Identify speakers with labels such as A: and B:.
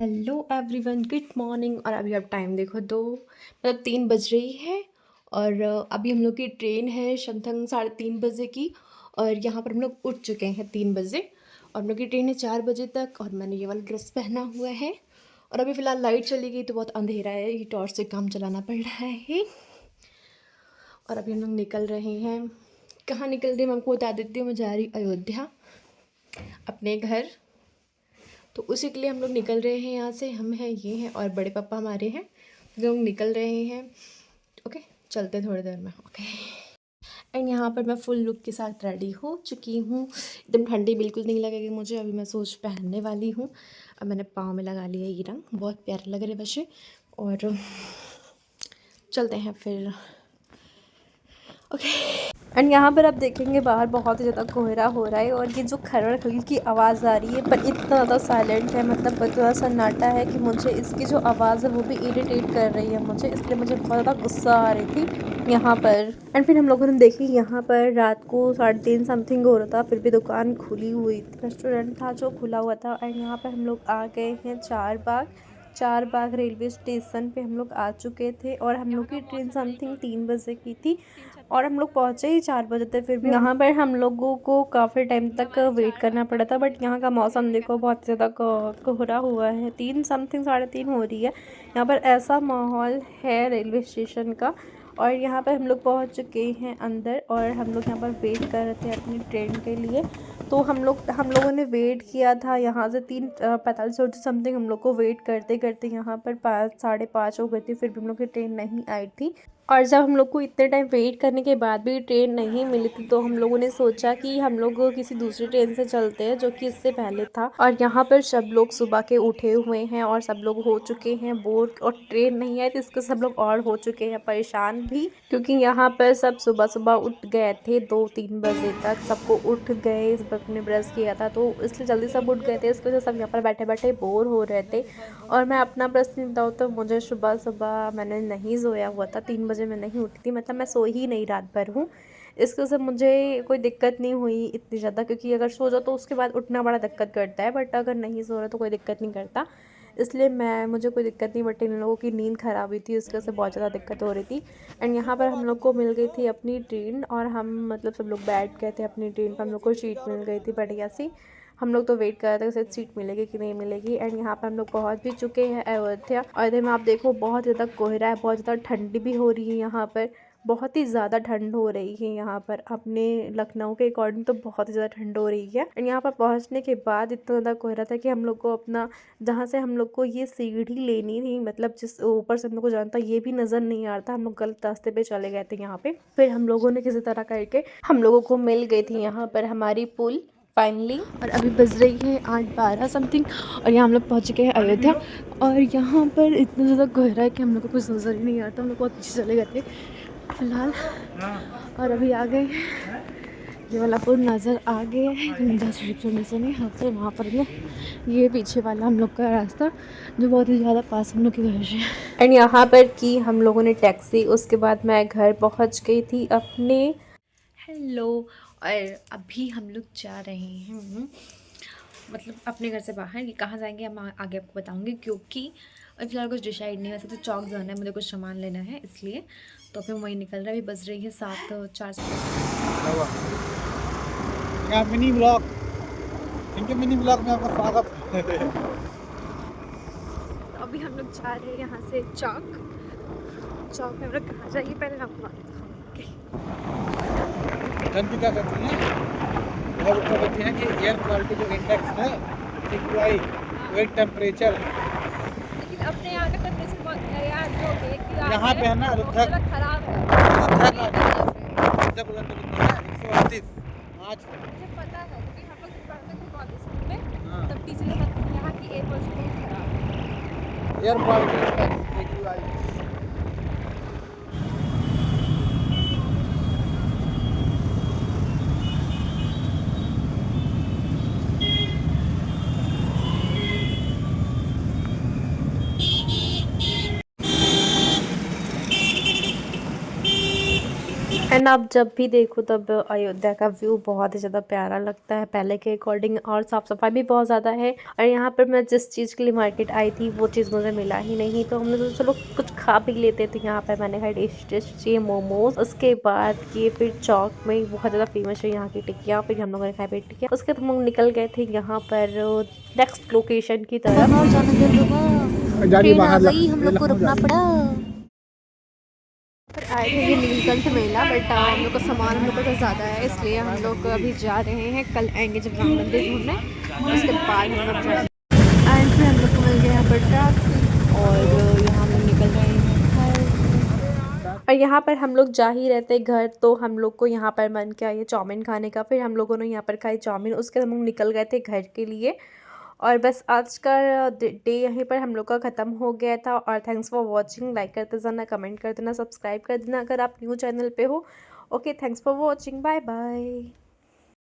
A: Hello everyone, good morning. और अभी आप टाइम देखो 2 मतलब 3 बज रही है। और अभी हम लोग की ट्रेन है समथिंग 3:30 बजे की। और यहाँ पर हम लोग उठ चुके हैं 3 बजे। और हम लोग की ट्रेन है 4 बजे तक। और मैंने ये वाला ड्रेस पहना हुआ है। और अभी फ़िलहाल लाइट चली गई तो बहुत अंधेरा है, ये टॉर्च से काम चलाना पड़ रहा है। और अभी हम लोग निकल रहे हैं। कहाँ निकल रहे हैं मैं आपको बता देती हूँ। मैं जा रही अयोध्या अपने घर। तो उसी के लिए हम लोग निकल रहे हैं यहाँ से। हम हैं, ये हैं और बड़े पापा हमारे हैं। जो हम निकल रहे हैं। ओके, चलते हैं थोड़ी देर में। ओके। एंड यहाँ पर मैं फुल लुक के साथ रेडी हो चुकी हूँ। एकदम ठंडी बिल्कुल नहीं लगेगी मुझे। अभी मैं सोच पहनने वाली हूँ। अब मैंने पाँव में लगा लिया ये रंग, बहुत प्यारा लग रहा है वैसे। और चलते हैं फिर। ओके। एंड यहाँ पर आप देखेंगे बाहर बहुत ही ज़्यादा कोहरा हो रहा है। और ये जो खरड़ खरड़ की आवाज़ आ रही है, पर इतना ज़्यादा साइलेंट है, मतलब इतना सन्नाटा है कि मुझे इसकी जो आवाज़ है वो भी इरिटेट कर रही है मुझे। इसलिए मुझे बहुत ज़्यादा गुस्सा आ रही थी यहाँ पर। एंड फिर हम लोगों ने देखी यहाँ पर रात को 3:30 समथिंग हो रहा था, फिर भी दुकान खुली हुई थी। रेस्टोरेंट था जो खुला हुआ था। एंड यहाँ पर हम लोग आ गए हैं चार बाग रेलवे स्टेशन पे हम लोग आ चुके थे। और हम लोग की ट्रेन समथिंग 3 बजे की थी। और हम लोग पहुँचे ही 4 बजे थे। फिर भी यहाँ पर हम लोगों को काफ़ी टाइम तक वेट करना पड़ा था। बट यहाँ का मौसम देखो, बहुत ज़्यादा कोहरा हुआ है। 3 समथिंग 3:30 हो रही है। यहाँ पर ऐसा माहौल है रेलवे स्टेशन का। और यहाँ पर हम लोग पहुँच चुके हैं अंदर। और हम लोग यहाँ पर वेट कर रहे थे अपनी ट्रेन के लिए। तो हम लोगों ने वेट किया था यहाँ से 3:45 समथिंग। हम लोग को वेट करते करते यहाँ पर 5 साढ़े 5 हो गई थी। फिर भी हम लोग की ट्रेन नहीं आई थी। और जब हम लोग को इतने टाइम वेट करने के बाद भी ट्रेन नहीं मिली थी, तो हम लोगों ने सोचा कि हम लोग किसी दूसरी ट्रेन से चलते हैं जो कि इससे पहले था। और यहाँ पर सब लोग सुबह के उठे हुए हैं और सब लोग हो चुके हैं बोर। और ट्रेन नहीं आई तो इसको सब लोग और हो चुके हैं परेशान भी, क्योंकि यहाँ पर सब सुबह सुबह उठ गए थे 2-3 बजे तक। सबको उठ गए, सबने ब्रश किया था तो इसलिए जल्दी सब उठ गए थे। इसकी वजह से सब यहाँ पर बैठे बैठे बोर हो रहे थे। और मैं अपना प्रश्न बताऊँ तो मुझे सुबह सुबह मैंने नहीं सोया हुआ था, 3 बजे मैं नहीं उठी थी। मतलब मैं सोई ही नहीं रात भर हूँ। इसके वजह से मुझे कोई दिक्कत नहीं हुई इतनी ज़्यादा, क्योंकि अगर सो जाओ तो उसके बाद उठना बड़ा दिक्कत करता है। बट अगर नहीं सो रहा तो कोई दिक्कत नहीं करता। इसलिए मुझे कोई दिक्कत नहीं। बट इन लोगों की नींद ख़राब हुई थी, उसकी वजह से बहुत ज़्यादा दिक्कत हो रही थी। एंड यहाँ पर हम लोग को मिल गई थी अपनी ट्रेन। और हम मतलब सब लोग बैठ गए थे अपनी ट्रेन पर। हम लोग को सीट मिल गई थी बढ़िया सी। हम लोग तो वेट कर रहे थे कि सीट मिलेगी कि नहीं मिलेगी। एंड यहाँ पर हम लोग पहुँच भी चुके हैं अयोध्या। अयोध्या में आप देखो बहुत ज़्यादा कोहरा है, बहुत ज़्यादा ठंडी भी हो रही है यहाँ पर। बहुत ही ज़्यादा ठंड हो रही है यहाँ पर। अपने लखनऊ के अकॉर्डिंग तो बहुत ही ज़्यादा ठंड हो रही है। एंड यहाँ पर पहुँचने के बाद इतना ज़्यादा कोहरा था कि हम लोग को अपना, जहाँ से हम लोग को ये सीढ़ी लेनी थी, मतलब जिस ऊपर से हम लोग को जाना था, ये भी नज़र नहीं आ रहा था। हम लोग गलत रास्ते पे चले गए थे यहाँ पे। फिर हम लोगों ने किसी तरह करके हम लोगों को मिल गई थी यहाँ पर हमारी पुल फाइनली। और अभी बज रही है 8:12 समथिंग। और यहाँ हम लोग पहुँच चुके हैं अयोध्या। और यहाँ पर इतना ज़्यादा कोहरा है कि हम लोग को कुछ नज़र ही नहीं आता। हम लोग बहुत पीछे चले गए थे फिलहाल। और अभी आ गए हैं, ये वाला पुल नज़र आ गया है। से नहीं यहाँ पर, वहाँ पर भी ये पीछे वाला हम लोग का रास्ता जो बहुत ही ज़्यादा पास हम लोग के घर से। एंड यहाँ पर की हम लोगों ने टैक्सी। उसके बाद मैं घर पहुँच गई थी अपने। हेलो। और अभी हम लोग जा रहे हैं मतलब अपने घर से बाहर। ये कहाँ जाएंगे हम आगे आपको बताऊंगी, क्योंकि अभी फ़िलहाल कुछ डिसाइड नहीं है। वैसे तो चौक जाना है, मुझे कुछ सामान लेना है इसलिए। तो फिर वहीं निकल रहा है। अभी बज रही है 7:04।
B: मिनी ब्लॉग, इनके मिनी ब्लॉग में आपका स्वागत है।
A: तो अभी हम लोग जा रहे हैं यहाँ से चौक में। हम लोग कहाँ जाइए पहले आपको बताऊँगी।
B: जानती क्या करती हैं? वो क्या कहती हैं कि एयर क्वालिटी जो इंडेक्स है, AQI, वेट टेम्परेचर,
A: लेकिन अपने यहाँ का टेम्परेचर
B: यहाँ पे है ना अयोध्या
A: खराब है।
B: अयोध्या का अयोध्या को कितना है 138 आज।
A: मुझे पता है क्योंकि हम लोग पढ़ते थे कॉलेज स्कूल में,
B: हाँ,
A: तब टीचर ने बताया यहाँ की एयर क्वालिटी बहुत खराब है।
B: Air quality index AQI।
A: And आप जब भी देखो तब अयोध्या का व्यू बहुत ही ज़्यादा प्यारा लगता है पहले के अकॉर्डिंग, और साफ़ सफाई भी बहुत ज़्यादा है। और यहाँ पर मैं जिस चीज़ के लिए मार्केट आई थी वो चीज़ मुझे मिला ही नहीं, तो हमने सोचा चलो कुछ खा भी लेते थे। यहाँ पर मैंने खाई टेस्टी मोमोज, उसके बाद ये फिर चौक में बहुत ज़्यादा फेमस है यहाँ की टिक्कियाँ, फिर हम लोगों ने खाई फिर टिक्किया। उसके बाद हम लोग निकल गए थे यहाँ पर नेक्स्ट लोकेशन की तरफ।
C: बाहर जाने दे बाबा,
B: जा रही है
C: ट्रेन आ
B: बाहर,
C: गई, हम लोग को रुकना पड़ा।
A: पर आए थे ये नीलकंठ मेला, बट हम लोग का सामान हम लोग का ज़्यादा है, इसलिए हम लोग अभी जा रहे हैं। कल आएंगे जब राम मंदिर घूमने, उसके बाद हम लोग जाएंगे। एंड फिर हम लोग को मिल गया यहाँ पर ट्रैक, और यहाँ हम लोग निकल रहे हैं घर। और यहाँ पर हम लोग जा ही रहते घर, तो हम लोग को यहाँ पर मन किया ये चाउमीन खाने का, फिर हम लोगों ने यहाँ पर खाई चाउमीन, उसके बाद हम लोग निकल गए थे घर के लिए। और बस आज का डे यहीं पर हम लोग का ख़त्म हो गया था। और थैंक्स फॉर वॉचिंग। लाइक करते जाना, कमेंट कर देना, सब्सक्राइब कर देना अगर आप न्यू चैनल पे हो। Okay, thanks for watching, bye bye.